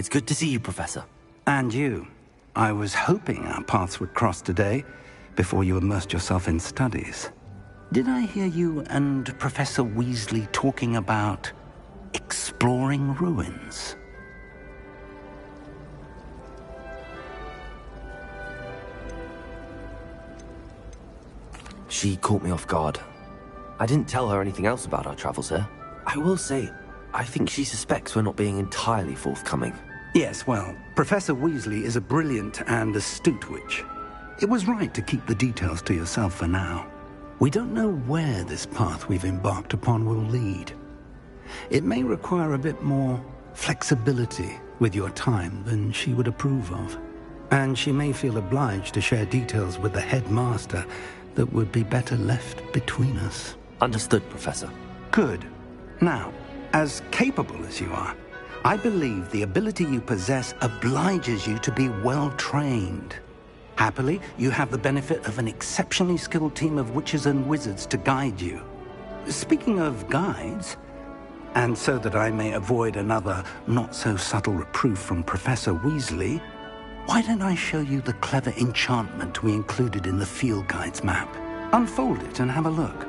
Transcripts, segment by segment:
It's good to see you, Professor. And you. I was hoping our paths would cross today, before you immersed yourself in studies. Did I hear you and Professor Weasley talking about exploring ruins? She caught me off guard. I didn't tell her anything else about our travels here. I will say, I think she suspects we're not being entirely forthcoming. Yes, well, Professor Weasley is a brilliant and astute witch. It was right to keep the details to yourself for now. We don't know where this path we've embarked upon will lead. It may require a bit more flexibility with your time than she would approve of. And she may feel obliged to share details with the headmaster that would be better left between us. Understood, Professor. Good. Now, as capable as you are, I believe the ability you possess obliges you to be well-trained. Happily, you have the benefit of an exceptionally skilled team of witches and wizards to guide you. Speaking of guides, and so that I may avoid another not-so-subtle reproof from Professor Weasley, why don't I show you the clever enchantment we included in the field guide's map? Unfold it and have a look.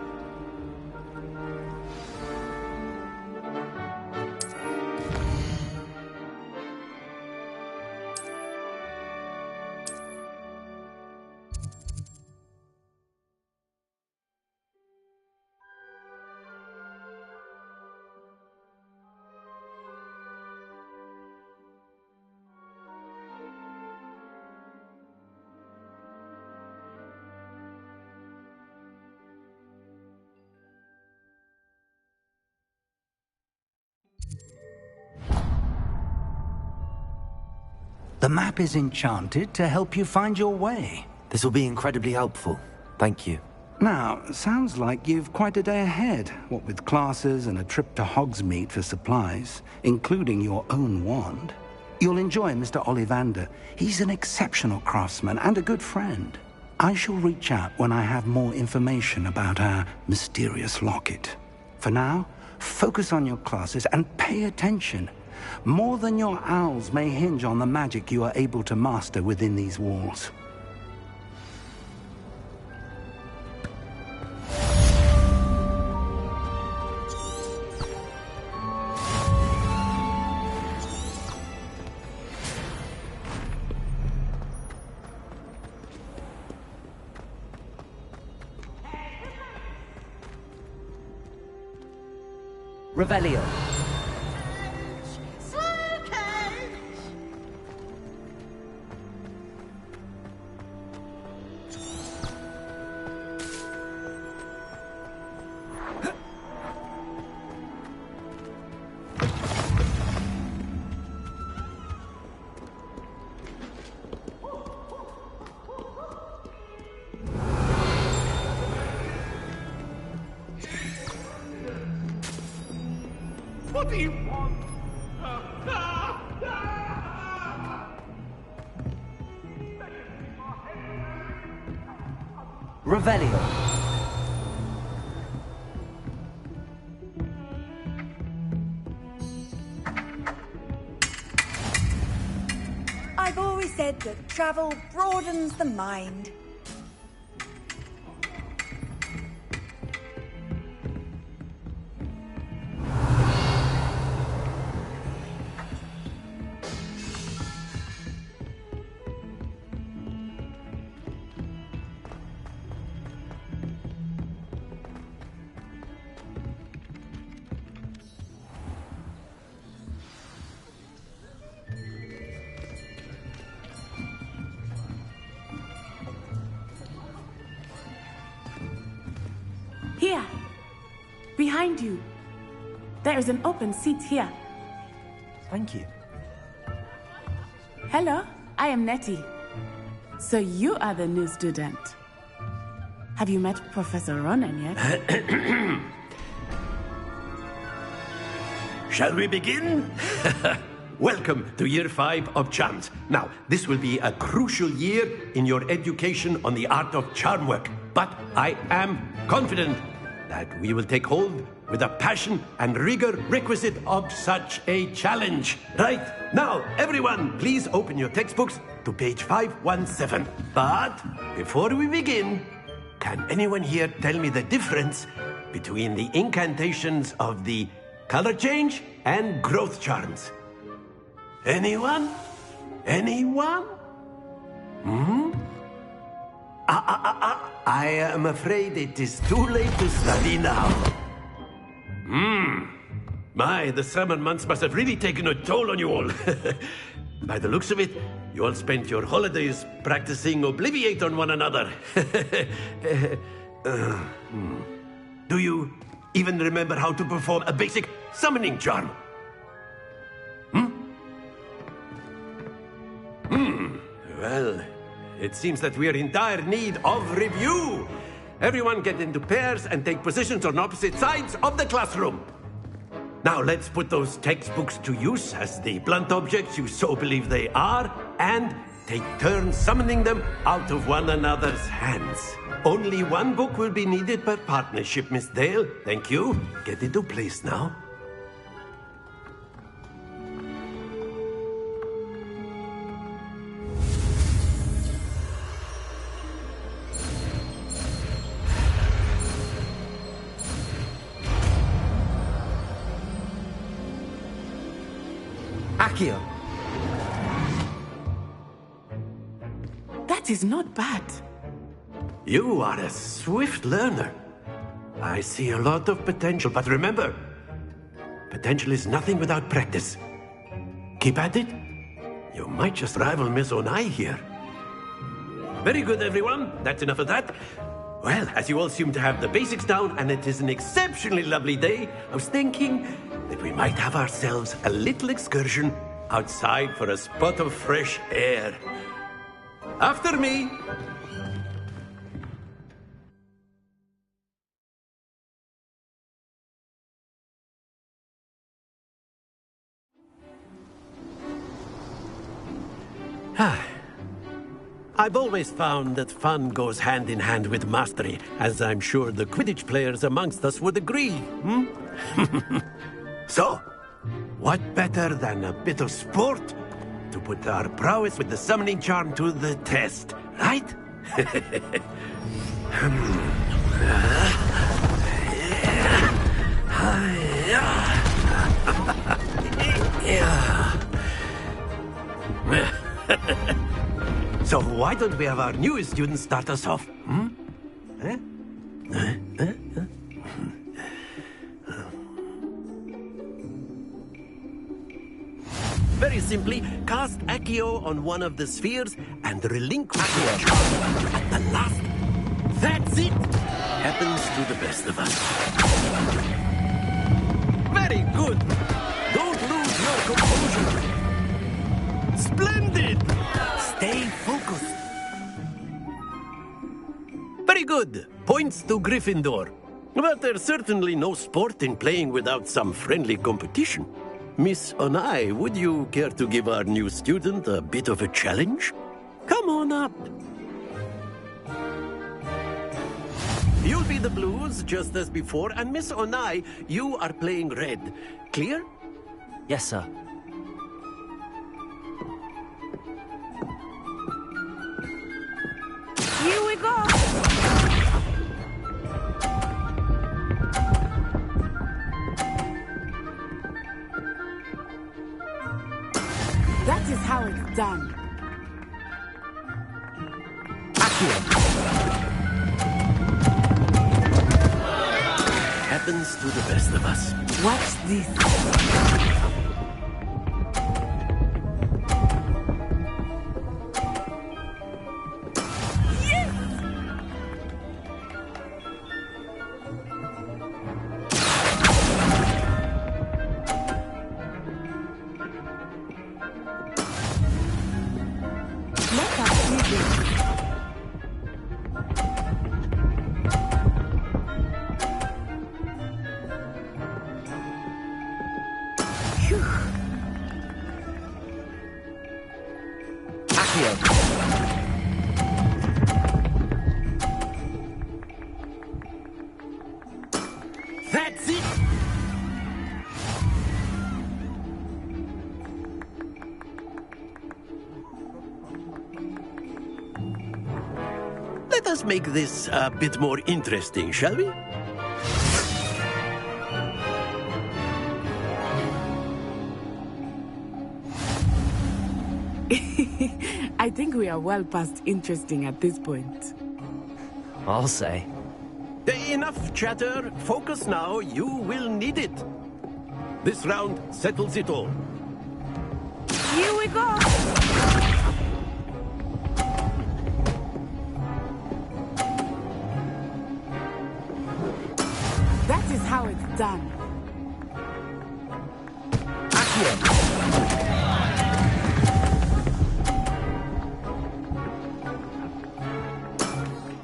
The map is enchanted to help you find your way. This will be incredibly helpful. Thank you. Now, sounds like you've quite a day ahead, what with classes and a trip to Hogsmeade for supplies, including your own wand. You'll enjoy Mr. Ollivander. He's an exceptional craftsman and a good friend. I shall reach out when I have more information about our mysterious locket. For now, focus on your classes and pay attention. More than your owls may hinge on the magic you are able to master within these walls. Revelio. What do you want? Revelio. I've always said that travel broadens the mind. Here, behind you. There is an open seat here. Thank you. Hello, I am Nettie. So you are the new student. Have you met Professor Ronan yet? Shall we begin? Welcome to Year 5 of Charms. Now, this will be a crucial year in your education on the art of charm work, but I am confident that we will take hold with the passion and rigor requisite of such a challenge. Right, now, everyone, please open your textbooks to page 517. But before we begin, can anyone here tell me the difference between the incantations of the color change and growth charms? Anyone? Anyone? I am afraid it is too late to study now. My, the summer months must have really taken a toll on you all. By the looks of it, you all spent your holidays practicing Obliviate on one another. Do you even remember how to perform a basic summoning charm? Well, it seems that we are in dire need of review. Everyone get into pairs and take positions on opposite sides of the classroom. Now let's put those textbooks to use as the blunt objects you so believe they are, and take turns summoning them out of one another's hands. Only one book will be needed per partnership, Miss Dale. Thank you. Get into place now. Accio! That is not bad. You are a swift learner. I see a lot of potential, but remember, potential is nothing without practice. Keep at it. You might just rival Miss Onai here. Very good, everyone. That's enough of that. Well, as you all seem to have the basics down, and it is an exceptionally lovely day, I was thinking that we might have ourselves a little excursion outside for a spot of fresh air. After me. I've always found that fun goes hand in hand with mastery, as I'm sure the Quidditch players amongst us would agree. So, what better than a bit of sport to put our prowess with the summoning charm to the test, right? So why don't we have our newest student start us off? Very simply, cast Accio on one of the spheres and relinquish your charm at the last. That's it! Happens to the best of us. Very good! Don't lose your composure! Splendid! Stay focused. Very good. Points to Gryffindor. But there's certainly no sport in playing without some friendly competition. Miss Onai, would you care to give our new student a bit of a challenge? Come on up. You'll be the blues, just as before, and Miss Onai, you are playing red. Clear? Yes, sir. Here we go! That is how it's done. Happens to the best of us. Watch this. Let us see this. That's it! Let us make this a bit more interesting, shall we? I think we are well past interesting at this point. I'll say. Enough chatter. Focus now. You will need it. This round settles it all. Here we go! That is how it's done.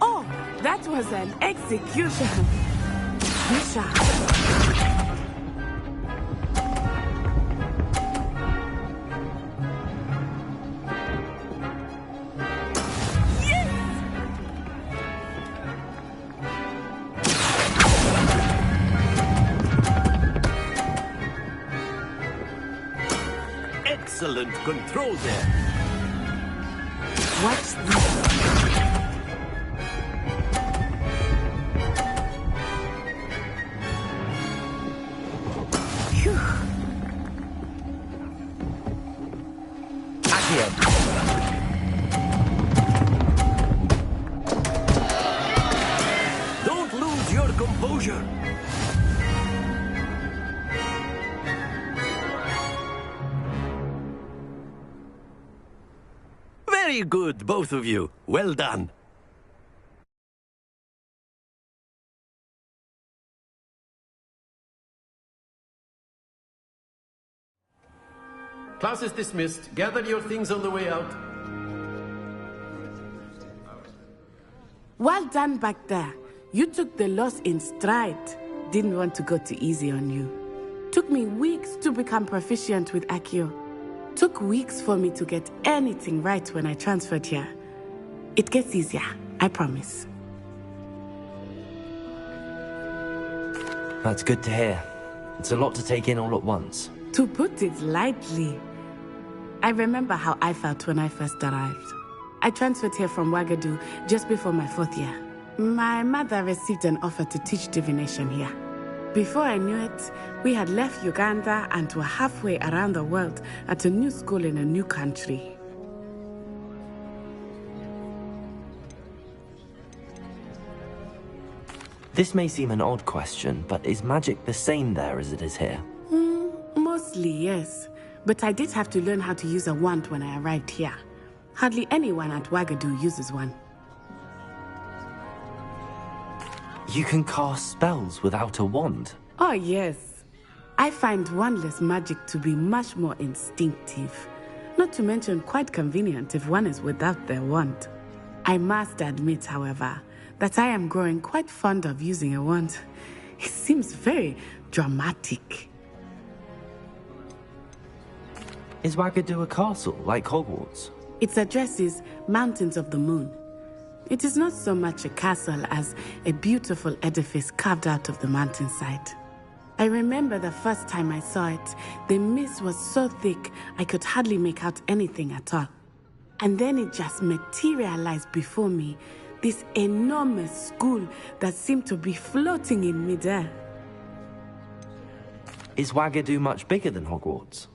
Oh, that was an execution. Bishop. Excellent control there. Watch this. Phew. Don't lose your composure. Very good, both of you. Well done. Class is dismissed. Gather your things on the way out. Well done back there. You took the loss in stride. Didn't want to go too easy on you. Took me weeks to become proficient with Accio. Took weeks for me to get anything right when I transferred here. It gets easier, I promise. That's good to hear. It's a lot to take in all at once. To put it lightly, I remember how I felt when I first arrived. I transferred here from Ouagadougou just before my 4th year. My mother received an offer to teach divination here. Before I knew it, we had left Uganda and were halfway around the world at a new school in a new country. This may seem an odd question, but is magic the same there as it is here? Mostly, yes. But I did have to learn how to use a wand when I arrived here. Hardly anyone at Ouagadougou uses one. You can cast spells without a wand? Oh, yes. I find wandless magic to be much more instinctive. Not to mention quite convenient if one is without their wand. I must admit, however, that I am growing quite fond of using a wand. It seems very dramatic. Is Ouagadougou a castle, like Hogwarts? Its address is Mountains of the Moon. It is not so much a castle as a beautiful edifice carved out of the mountainside. I remember the first time I saw it, the mist was so thick I could hardly make out anything at all. And then it just materialized before me, this enormous school that seemed to be floating in midair. Is Ouagadougou much bigger than Hogwarts?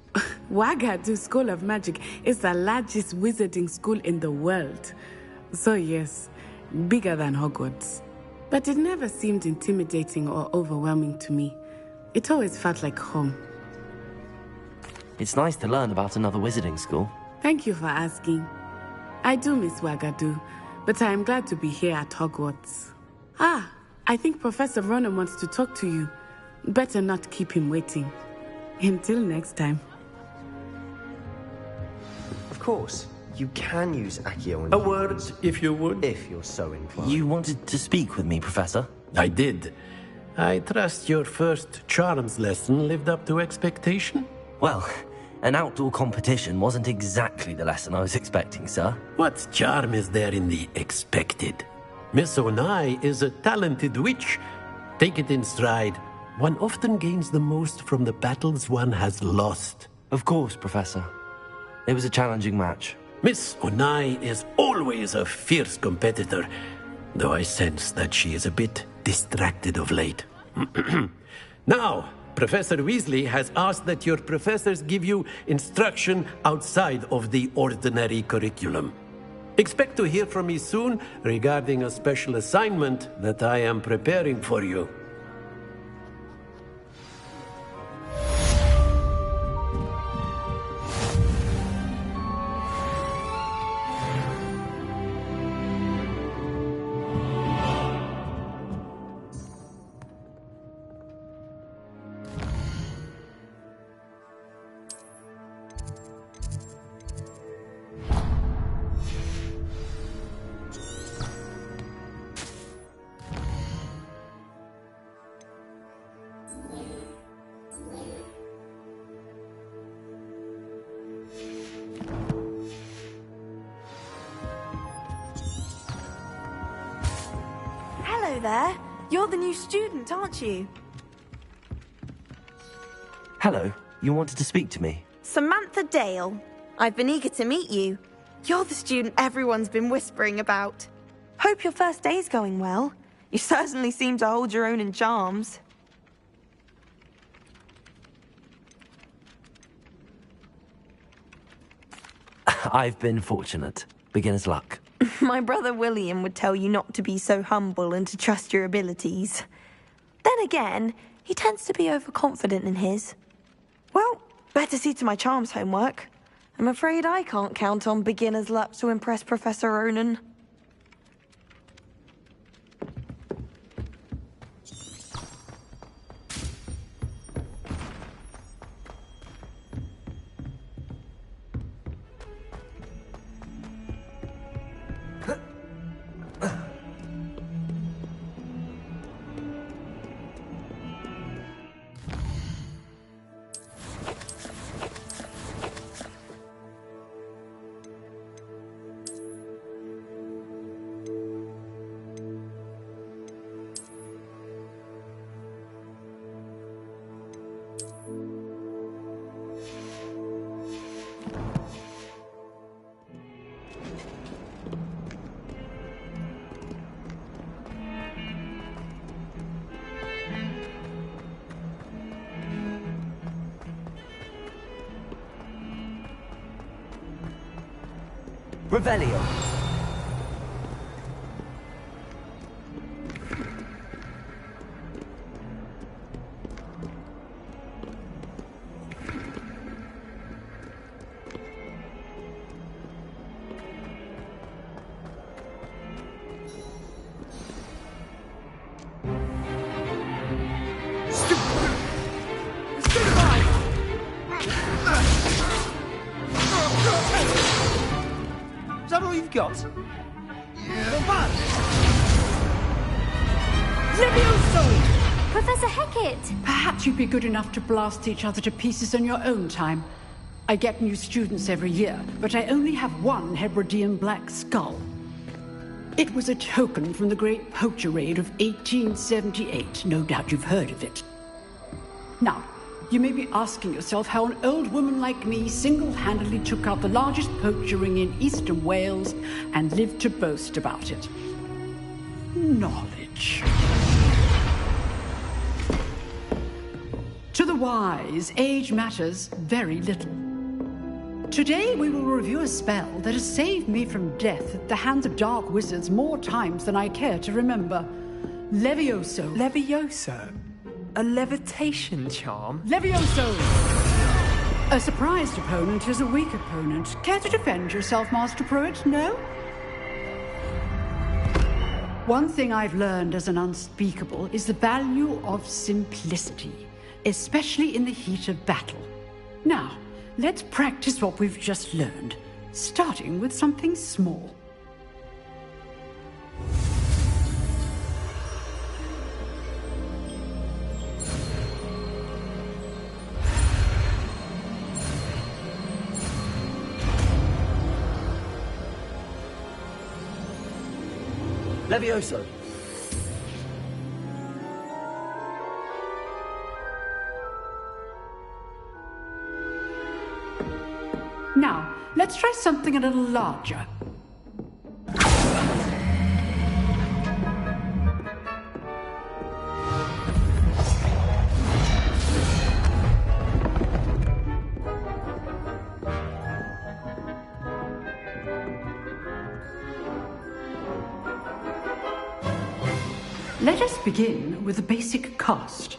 Ouagadougou School of Magic is the largest wizarding school in the world. So yes, bigger than Hogwarts. But it never seemed intimidating or overwhelming to me. It always felt like home. It's nice to learn about another wizarding school. Thank you for asking. I do miss Ouagadougou, but I am glad to be here at Hogwarts. I think Professor Ronan wants to talk to you. Better not keep him waiting. Until next time. Of course, you can use Accio A word, if you would. if you're so inclined. You wanted to speak with me, Professor? I did. I trust your first charms lesson lived up to expectation? Well, an outdoor competition wasn't exactly the lesson I was expecting, sir. What charm is there in the expected? Miss Onai is a talented witch. Take it in stride, One often gains the most from the battles one has lost. Of course, Professor. It was a challenging match. Miss Onai is always a fierce competitor, though I sense that she is a bit distracted of late. Now, Professor Weasley has asked that your professors give you instruction outside of the ordinary curriculum. Expect to hear from me soon regarding a special assignment that I am preparing for you. Hello there. You're the new student, aren't you? Hello, you wanted to speak to me? Samantha Dale. I've been eager to meet you. You're the student everyone's been whispering about. Hope your first day's going well. You certainly seem to hold your own in charms. I've been fortunate. Beginner's luck. My brother William would tell you not to be so humble and to trust your abilities. Then again, he tends to be overconfident in his. Well, better see to my charms homework. I'm afraid I can't count on beginner's luck to impress Professor Ronan. Revelio. Is that all you've got? Professor Hecat! Perhaps you'd be good enough to blast each other to pieces on your own time. I get new students every year, but I only have one Hebridean black skull. It was a token from the Great Poacher Raid of 1878. No doubt you've heard of it. Now, you may be asking yourself how an old woman like me single-handedly took out the largest poacher ring in eastern Wales and lived to boast about it. Knowledge. To the wise, age matters very little. Today we will review a spell that has saved me from death at the hands of dark wizards more times than I care to remember. Levioso. Levioso? A levitation charm? Levioso! A surprised opponent is a weak opponent. Care to defend yourself, Master Pruitt? No? One thing I've learned as an unspeakable is the value of simplicity, especially in the heat of battle. Now, let's practice what we've just learned, starting with something small. Levioso. Now, let's try something a little larger. Let us begin with the basic cast.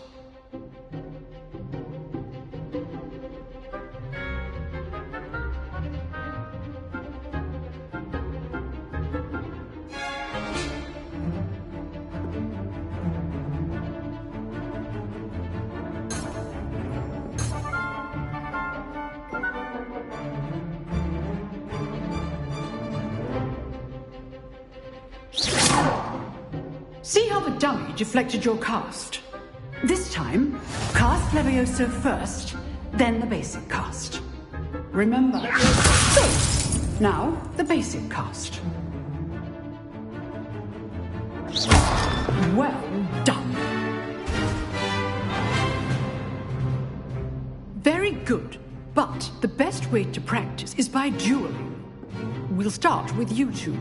See how the dummy deflected your cast? This time, cast Levioso first, then the basic cast. Remember. So, now the basic cast. Well done. Very good, but the best way to practice is by dueling. We'll start with you two.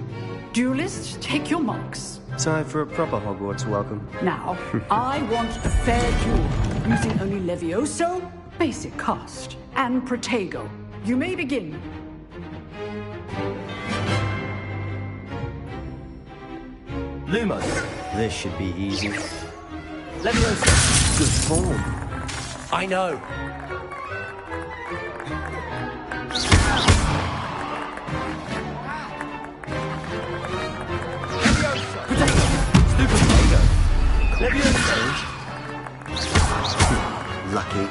Duelists, take your marks. Time for a proper Hogwarts welcome. Now, I want a fair duel, using only Levioso, basic cast, and Protego. You may begin. Lumos. This should be easy. Leviosa. Good form. I know. Leviosa. Lucky.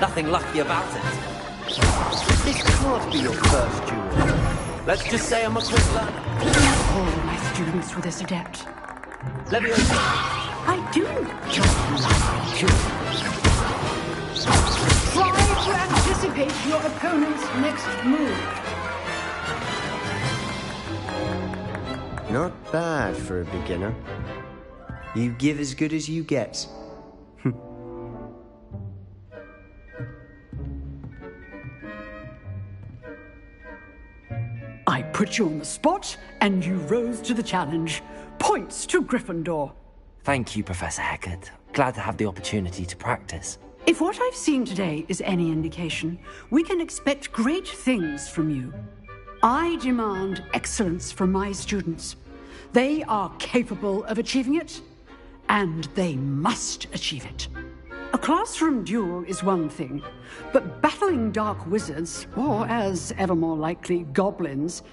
Nothing lucky about it. This can't be your first duel. Let's just say I'm a quick learner. All my students were this adept. Leviosa. I do just like you. Try to anticipate your opponent's next move. Not bad for a beginner. You give as good as you get. I put you on the spot, and you rose to the challenge. Points to Gryffindor. Thank you, Professor Hecat. Glad to have the opportunity to practice. If what I've seen today is any indication, we can expect great things from you. I demand excellence from my students. They are capable of achieving it, and they must achieve it. A classroom duel is one thing, but battling dark wizards, or as ever more likely, goblins,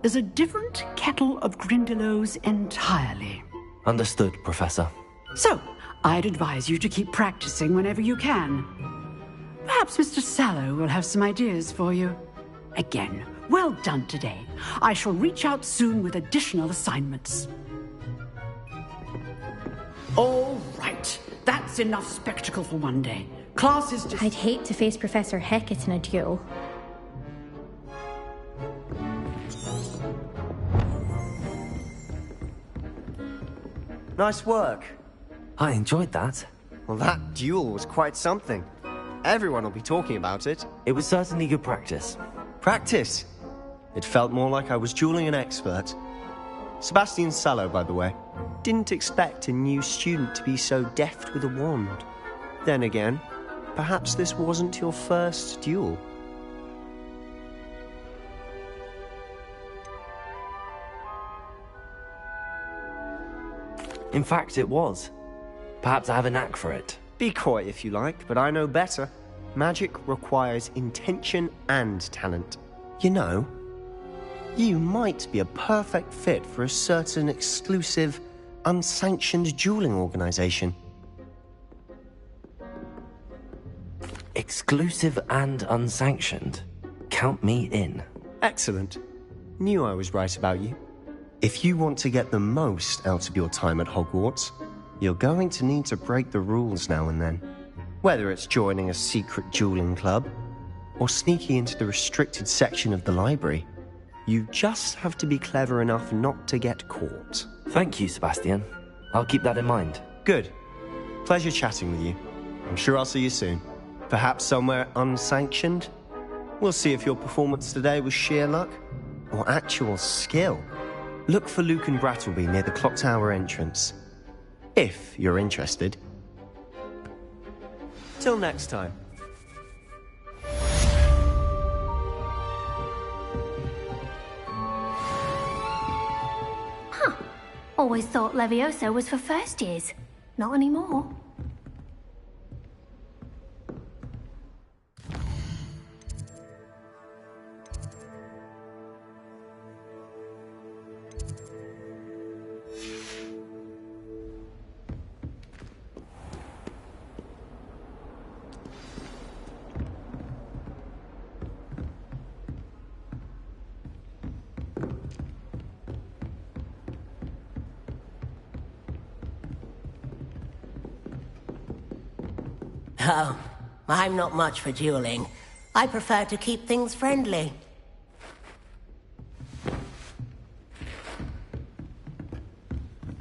is a different kettle of Grindylows entirely. Understood, Professor. So, I'd advise you to keep practicing whenever you can. Perhaps Mr. Sallow will have some ideas for you. Again, well done today. I shall reach out soon with additional assignments. All right. That's enough spectacle for one day. Class is just... I'd hate to face Professor Hecat in a duel. Nice work. I enjoyed that. Well, that duel was quite something. Everyone will be talking about it. It was certainly good practice. Practice? It felt more like I was dueling an expert. Sebastian Sallow, by the way. Didn't expect a new student to be so deft with a wand. Then again, perhaps this wasn't your first duel. In fact, it was. Perhaps I have a knack for it. Be coy if you like, but I know better. Magic requires intention and talent. You know, you might be a perfect fit for a certain exclusive, unsanctioned dueling organization. Exclusive and unsanctioned. Count me in. Excellent. Knew I was right about you. If you want to get the most out of your time at Hogwarts, you're going to need to break the rules now and then. Whether it's joining a secret dueling club, or sneaking into the restricted section of the library, you just have to be clever enough not to get caught. Thank you, Sebastian. I'll keep that in mind. Good. Pleasure chatting with you. I'm sure I'll see you soon. Perhaps somewhere unsanctioned? We'll see if your performance today was sheer luck or actual skill. Look for Luke and Brattleby near the clock tower entrance, if you're interested. Till next time. Always thought Levioso was for first years. Not anymore. Oh, I'm not much for dueling. I prefer to keep things friendly.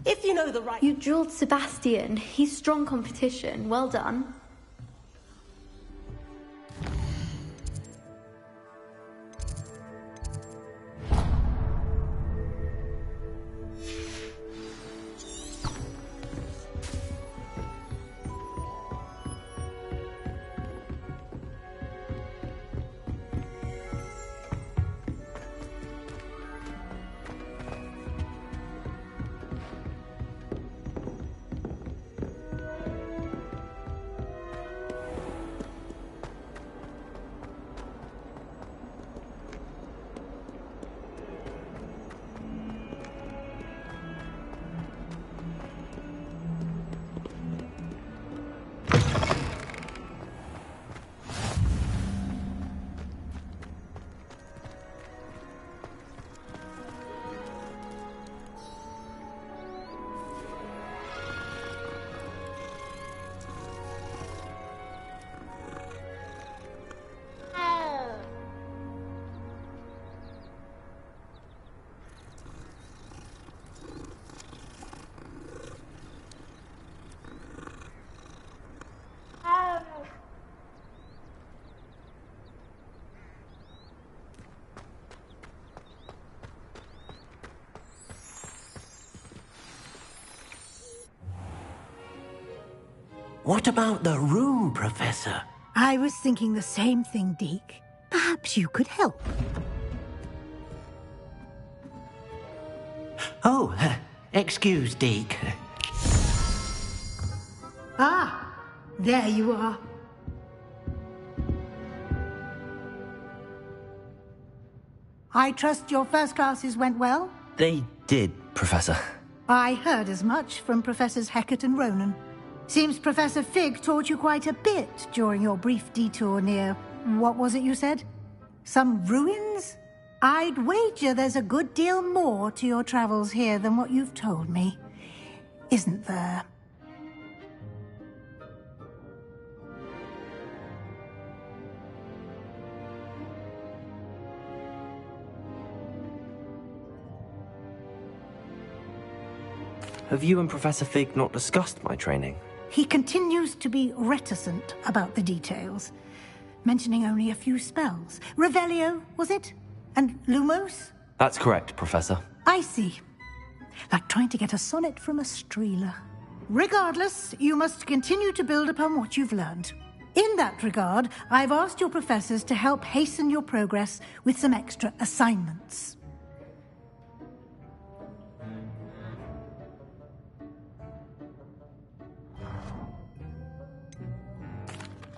If you know the right... You dueled Sebastian. He's strong competition. Well done. What about the room, Professor? I was thinking the same thing, Deke. Perhaps you could help. Oh, excuse, Deke. Ah, there you are. I trust your first classes went well? They did, Professor. I heard as much from Professors Hecat and Ronan. Seems Professor Fig taught you quite a bit during your brief detour near... what was it you said? Some ruins? I'd wager there's a good deal more to your travels here than what you've told me. Isn't there? Have you and Professor Fig not discussed my training? He continues to be reticent about the details, mentioning only a few spells. Revelio, was it? And Lumos? That's correct, Professor. I see. Like trying to get a sonnet from a streeler. Regardless, you must continue to build upon what you've learned. In that regard, I've asked your professors to help hasten your progress with some extra assignments.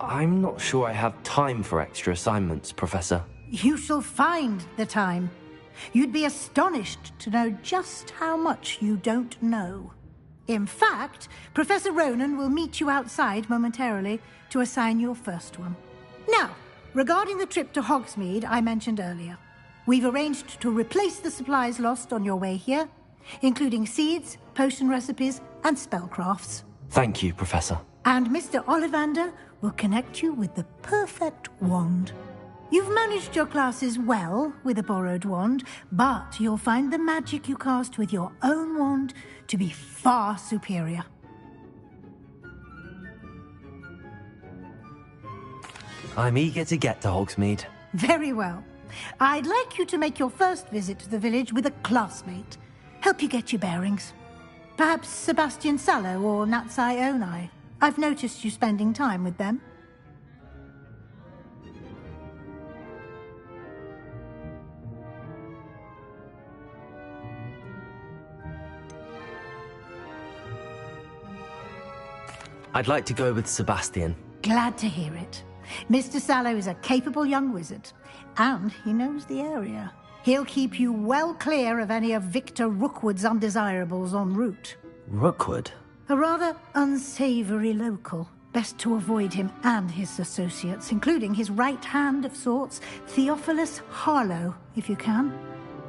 I'm not sure I have time for extra assignments, Professor. You shall find the time. You'd be astonished to know just how much you don't know. In fact, Professor Ronan will meet you outside momentarily to assign your first one. Now, regarding the trip to Hogsmeade I mentioned earlier, we've arranged to replace the supplies lost on your way here, including seeds, potion recipes, and spellcrafts. Thank you, Professor. And Mr. Ollivander will connect you with the perfect wand. You've managed your classes well with a borrowed wand, but you'll find the magic you cast with your own wand to be far superior. I'm eager to get to Hogsmeade. Very well. I'd like you to make your first visit to the village with a classmate. Help you get your bearings. Perhaps Sebastian Sallow or Natsai Onai. I've noticed you spending time with them. I'd like to go with Sebastian. Glad to hear it. Mr. Sallow is a capable young wizard, and he knows the area. He'll keep you well clear of any of Victor Rookwood's undesirables en route. Rookwood? A rather unsavory local. Best to avoid him and his associates, including his right hand of sorts, Theophilus Harlow, if you can.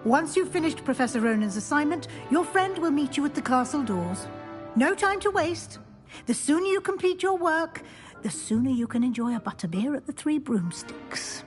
Once you've finished Professor Ronan's assignment, your friend will meet you at the castle doors. No time to waste. The sooner you complete your work, the sooner you can enjoy a butterbeer at the Three Broomsticks.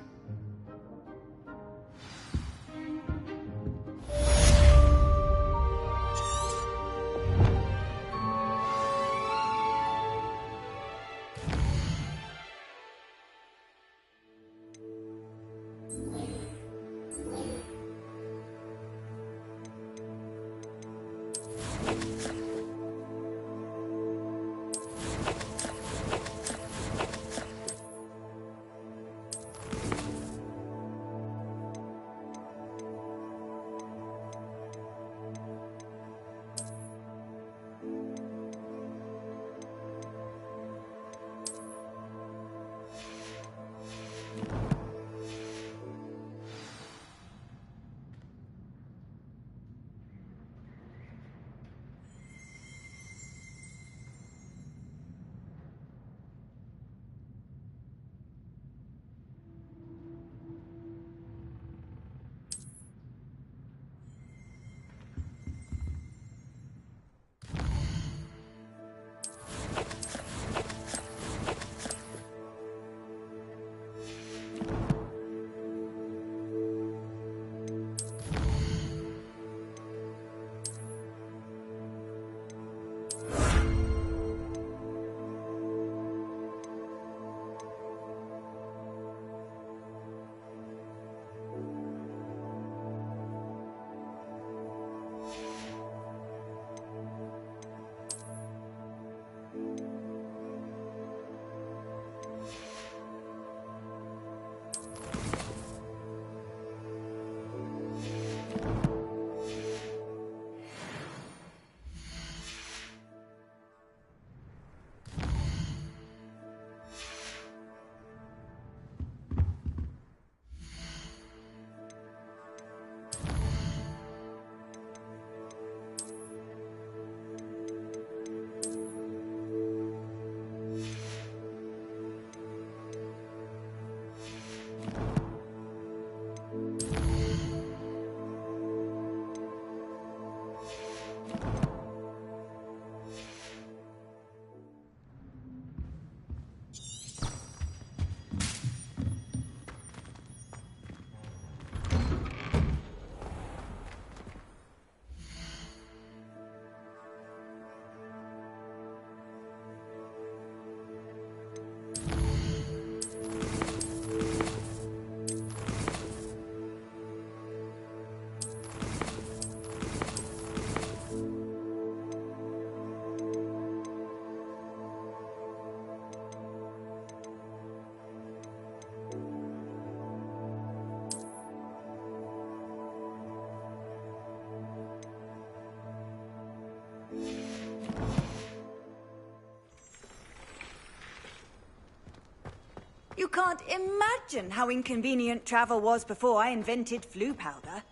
You can't imagine how inconvenient travel was before I invented flu powder.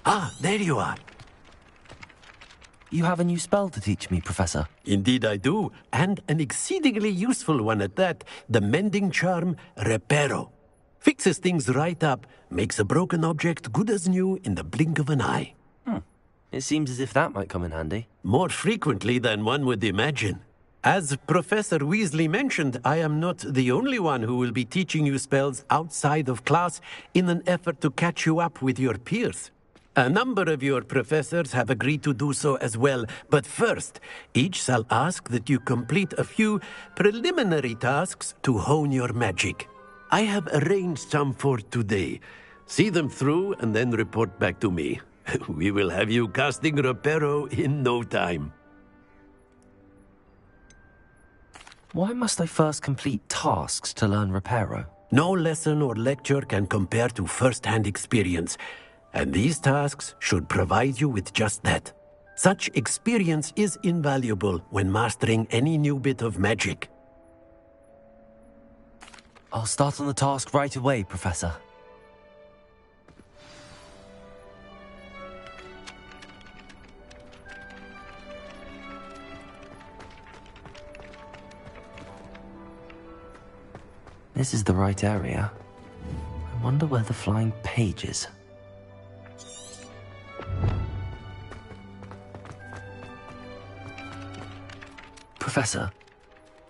Ah, there you are. You have a new spell to teach me, Professor. Indeed I do, and an exceedingly useful one at that. The mending charm, Reparo. Fixes things right up, makes a broken object good as new in the blink of an eye. It seems as if that might come in handy. More frequently than one would imagine. As Professor Weasley mentioned, I am not the only one who will be teaching you spells outside of class in an effort to catch you up with your peers. A number of your professors have agreed to do so as well, but first, each shall ask that you complete a few preliminary tasks to hone your magic. I have arranged some for today. See them through and then report back to me. We will have you casting Reparo in no time. Why must I first complete tasks to learn Reparo? No lesson or lecture can compare to first-hand experience, and these tasks should provide you with just that. Such experience is invaluable when mastering any new bit of magic. I'll start on the task right away, Professor. This is the right area. I wonder where the flying page is. Professor,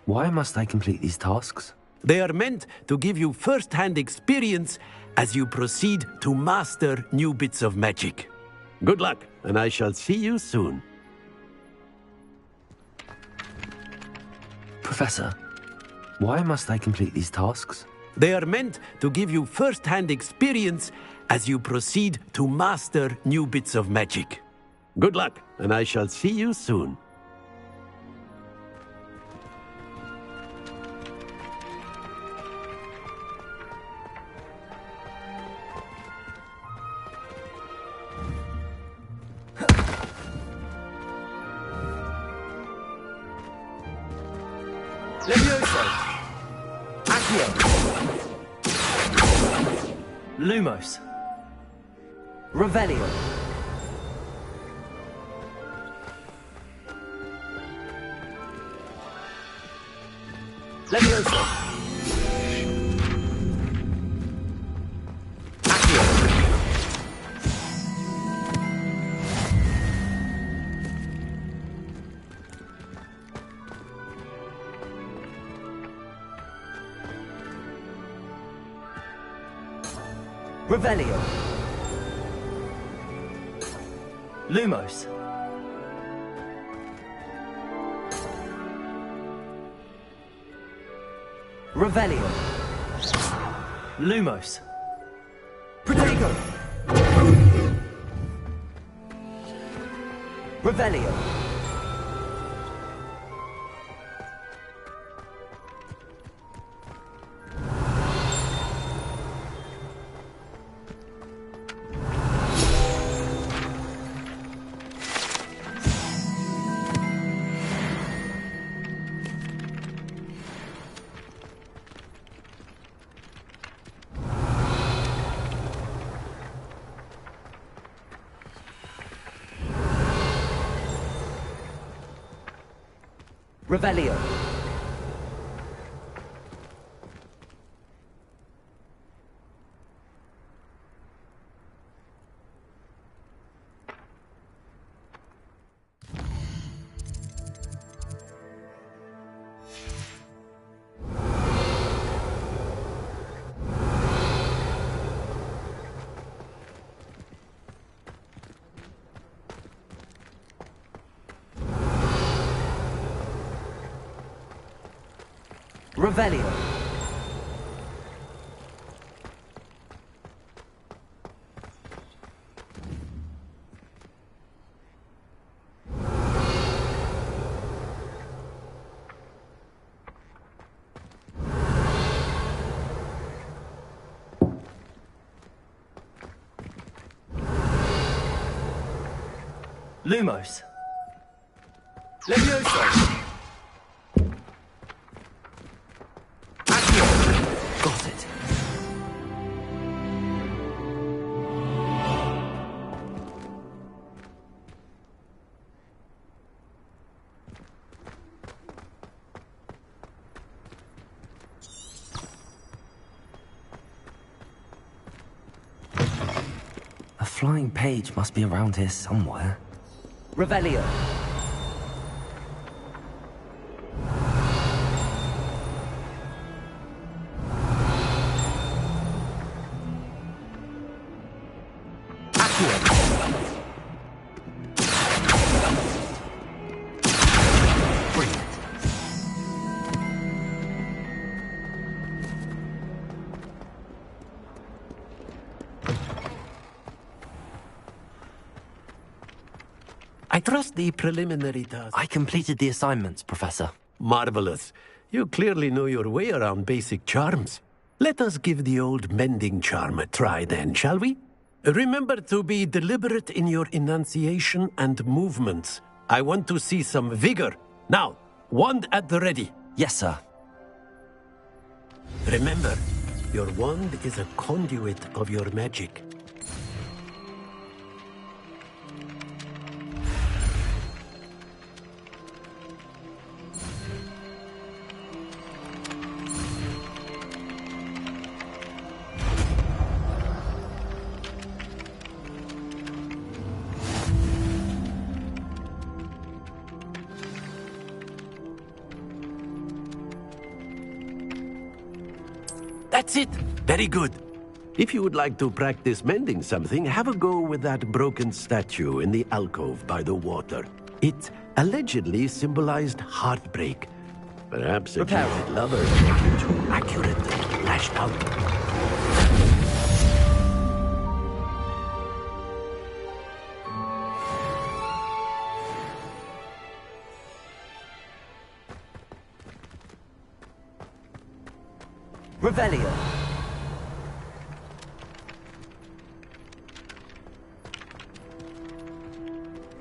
why must I complete these tasks? They are meant to give you first-hand experience as you proceed to master new bits of magic. Good luck, and I shall see you soon. Professor, why must I complete these tasks? They are meant to give you first-hand experience as you proceed to master new bits of magic. Good luck, and I shall see you soon. Lumos. Revelio. Levioso. Accio. Revelio. Lumos. Revelio. Lumos. Protego. Revelio. Revelio. Revelio. Lumos. Levioso. Got it. A flying page must be around here somewhere. Revelio. trust the preliminary task. I completed the assignments, Professor. Marvelous. You clearly know your way around basic charms. Let us give the old mending charm a try then, shall we? Remember to be deliberate in your enunciation and movements. I want to see some vigor. Now, wand at the ready. Yes, sir. Remember, your wand is a conduit of your magic. That's it! Very good. If you would like to practice mending something, have a go with that broken statue in the alcove by the water. It allegedly symbolized heartbreak. Perhaps a jilted lover became too accurate and lashed out. Revelio.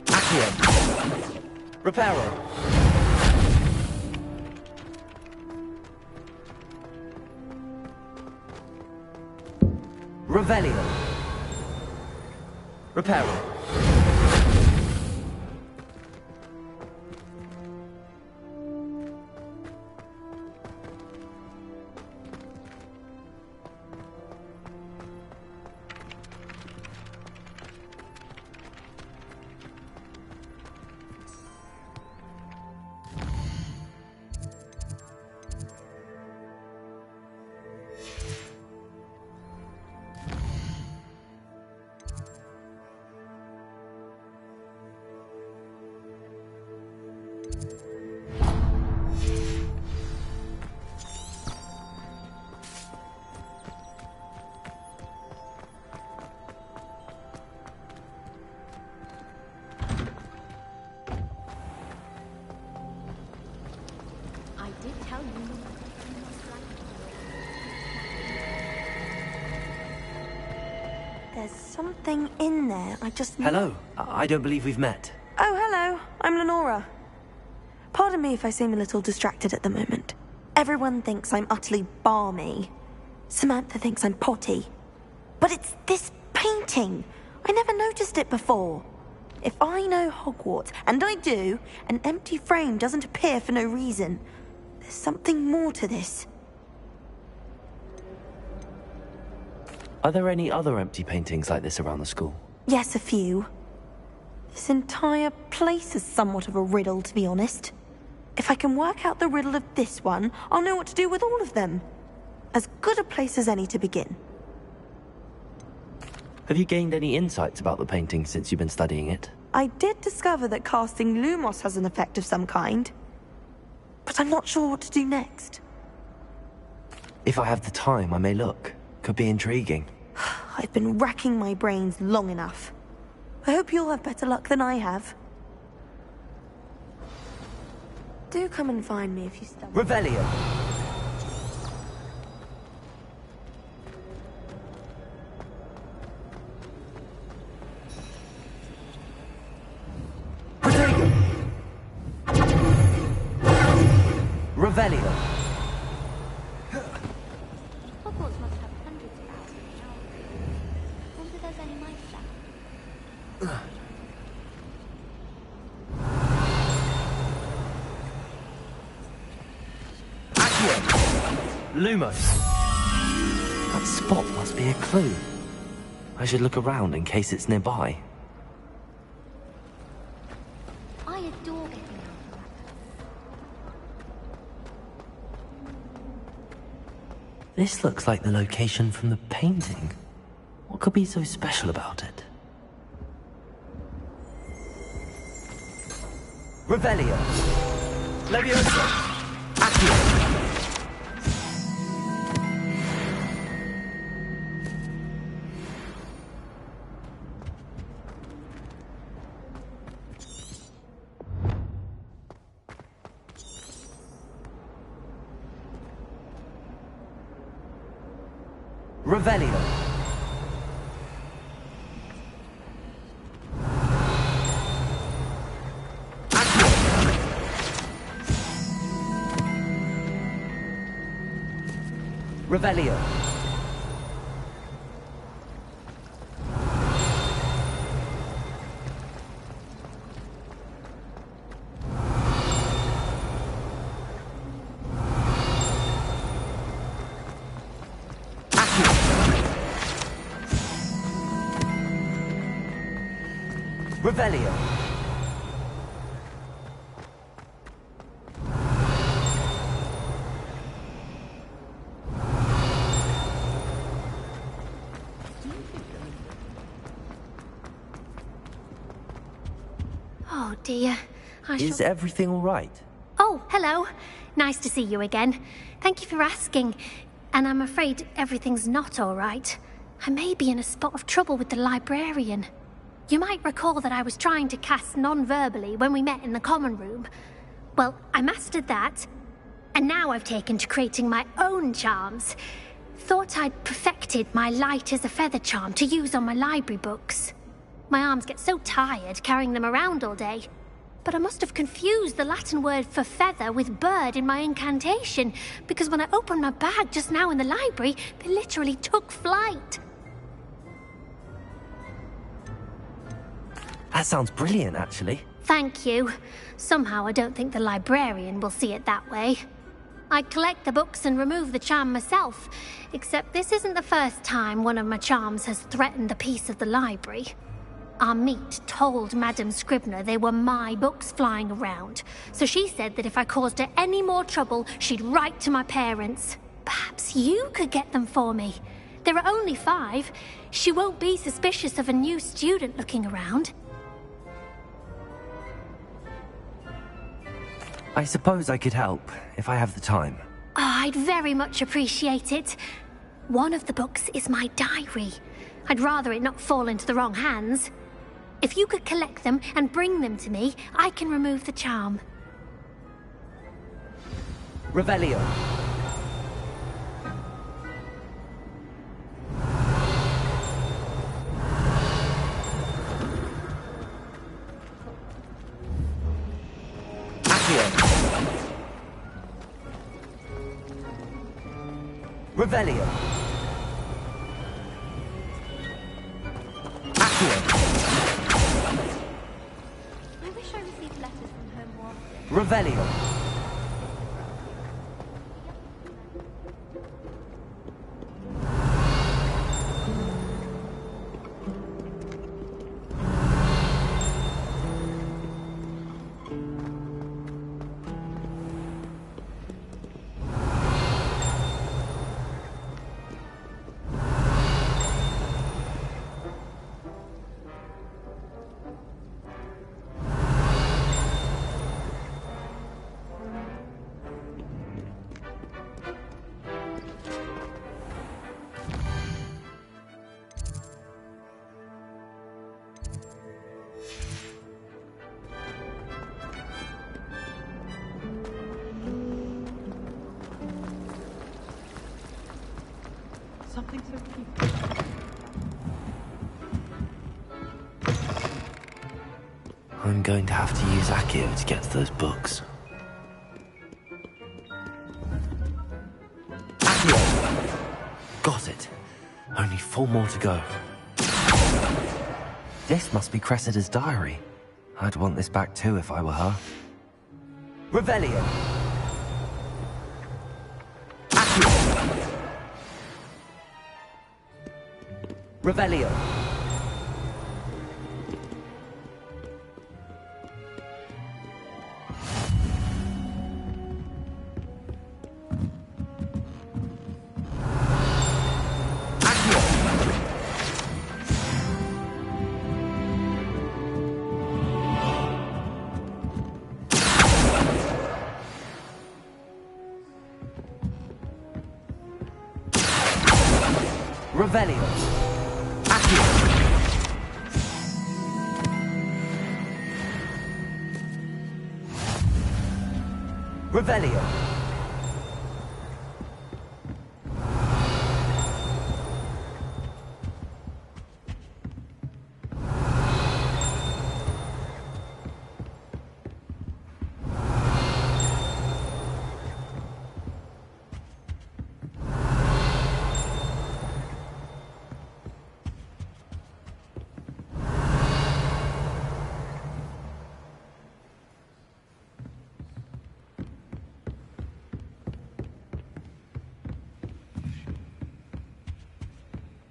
Accio. Reparo. Revelio. Reparo. There's something in there. I just... Hello. I don't believe we've met. Oh, hello. I'm Lenora. Pardon me if I seem a little distracted at the moment. Everyone thinks I'm utterly balmy. Samantha thinks I'm potty. But it's this painting. I never noticed it before. If I know Hogwarts, and I do, an empty frame doesn't appear for no reason. There's something more to this. Are there any other empty paintings like this around the school? Yes, a few. This entire place is somewhat of a riddle, to be honest. If I can work out the riddle of this one, I'll know what to do with all of them. As good a place as any to begin. Have you gained any insights about the painting since you've been studying it? I did discover that casting Lumos has an effect of some kind. But I'm not sure what to do next. If I have the time, I may look. Could be intriguing. I've been racking my brains long enough. I hope you'll have better luck than I have. Do come and find me if you stumble. Revelio. Protego. Revelio. Hogwarts must have hundreds of thousands of children. Wonder there's any mice left. Lumos. That spot must be a clue. I should look around in case it's nearby. I adore getting out of This looks like the location from the painting. What could be so special about it? Revelio. Leviosa. Accio. Revelio. Revelio. Revelio. Oh dear. Is everything all right? Oh, hello. Nice to see you again. Thank you for asking. And I'm afraid everything's not all right. I may be in a spot of trouble with the librarian. You might recall that I was trying to cast non-verbally when we met in the common room. Well, I mastered that, and now I've taken to creating my own charms. Thought I'd perfected my light as a feather charm to use on my library books. My arms get so tired carrying them around all day. But I must have confused the Latin word for feather with bird in my incantation, because when I opened my bag just now in the library, they literally took flight. That sounds brilliant, actually. Thank you. Somehow I don't think the librarian will see it that way. I'd collect the books and remove the charm myself, except this isn't the first time one of my charms has threatened the peace of the library. Our meet told Madame Scribner they were my books flying around, so she said that if I caused her any more trouble, she'd write to my parents. Perhaps you could get them for me. There are only 5. She won't be suspicious of a new student looking around. I suppose I could help, if I have the time. Oh, I'd very much appreciate it. One of the books is my diary. I'd rather it not fall into the wrong hands. If you could collect them and bring them to me, I can remove the charm. Revelio. Revelio. Accio. I wish I received letters from her more often. Revelio. Something so cute. I'm going to have to use Accio to get to those books. Accio! Got it. Only 4 more to go. This must be Cressida's diary. I'd want this back too if I were her. Revelio! Accio! Revelio! Revelio! Accio! Revelio!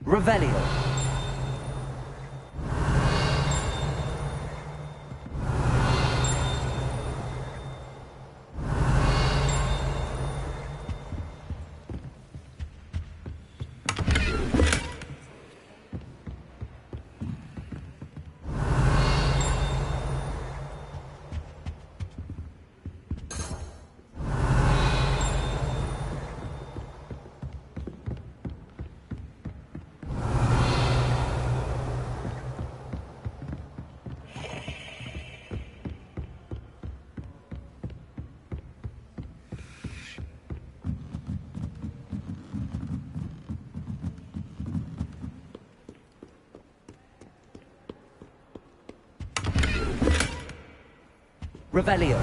Revelio. Revelio.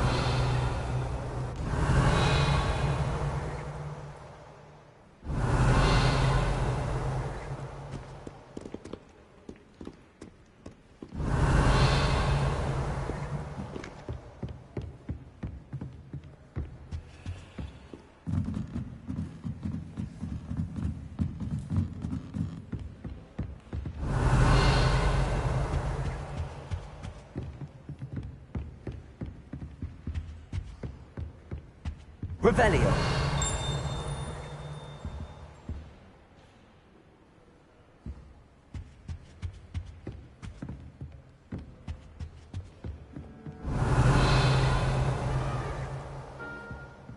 Revelio.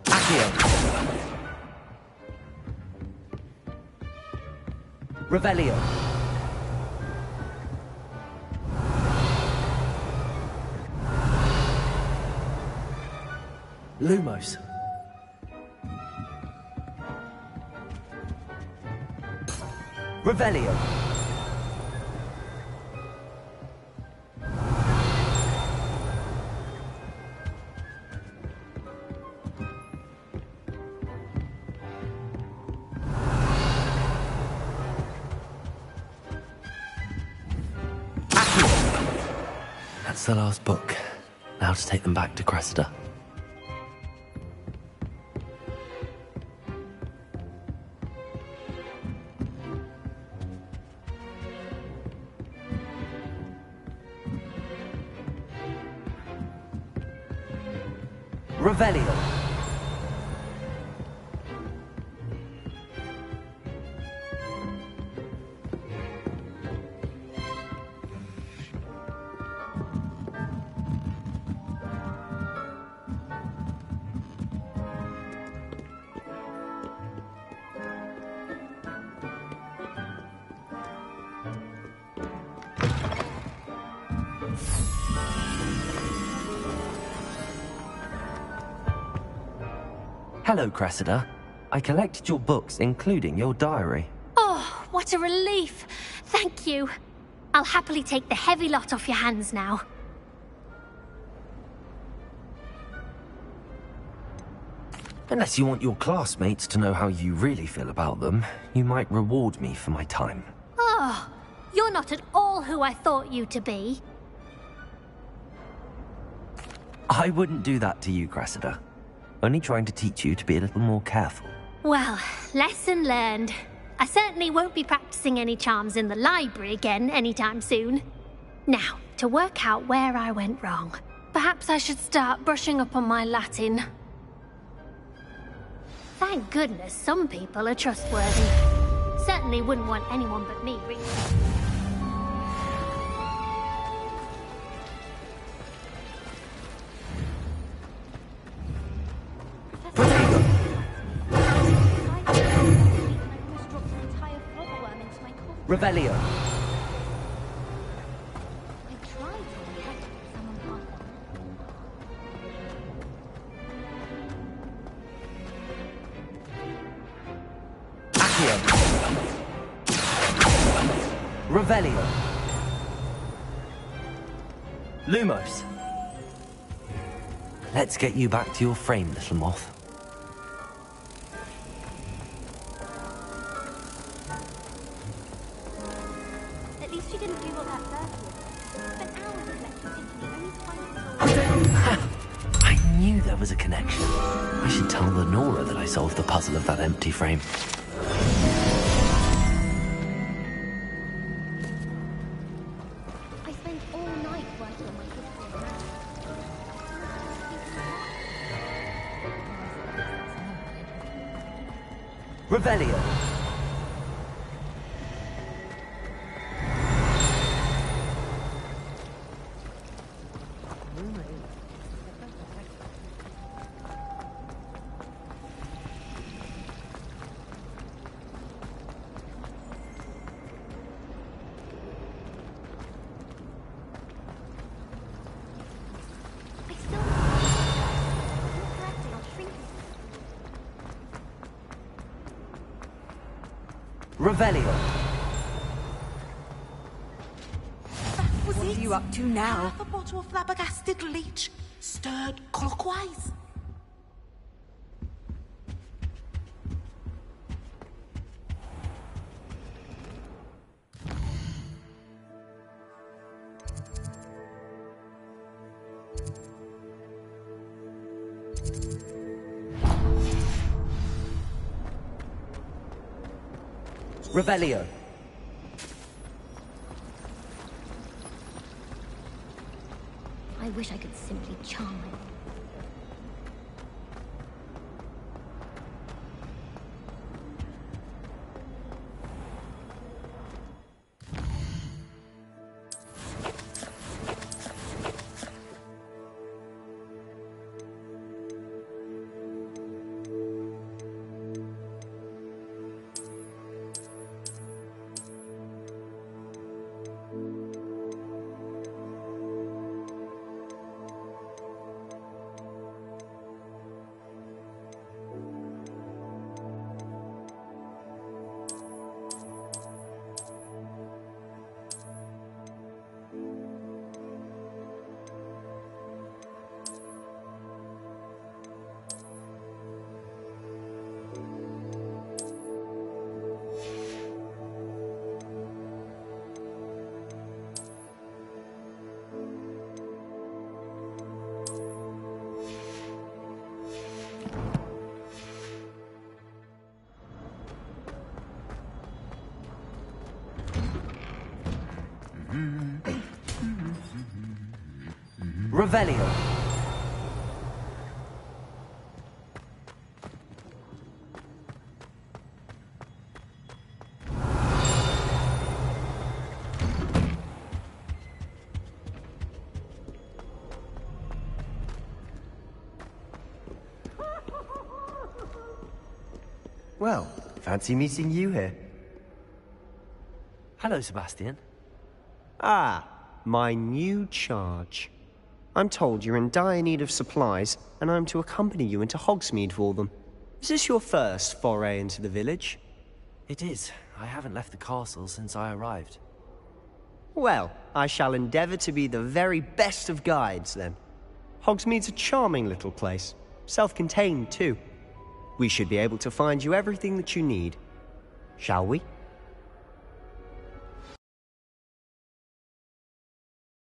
Accio. Revelio. Lumos. Revelio. That's the last book. Now to take them back to Cressida. Revelio. Hello, Cressida. I collected your books, including your diary. Oh, what a relief. Thank you. I'll happily take the heavy lot off your hands now. Unless you want your classmates to know how you really feel about them, you might reward me for my time. Oh, you're not at all who I thought you to be. I wouldn't do that to you, Cressida. Only trying to teach you to be a little more careful. Well, lesson learned. I certainly won't be practicing any charms in the library again anytime soon. Now, to work out where I went wrong. Perhaps I should start brushing up on my Latin. Thank goodness some people are trustworthy. Certainly wouldn't want anyone but me reading. Revelio. Accio. Revelio. Lumos. Let's get you back to your frame, little moth. Was a connection. I should tell Lenora that I solved the puzzle of that empty frame. Revelio. Revelio. What are you up to now? Half a bottle of flabbergasted leech, stirred clockwise. Revelio. I wish I could simply charm him. Revelio. Well, fancy meeting you here. Hello, Sebastian. Ah, my new charge. I'm told you're in dire need of supplies, and I'm to accompany you into Hogsmeade for them. Is this your first foray into the village? It is. I haven't left the castle since I arrived. Well, I shall endeavour to be the very best of guides, then. Hogsmeade's a charming little place. Self-contained, too. We should be able to find you everything that you need. Shall we?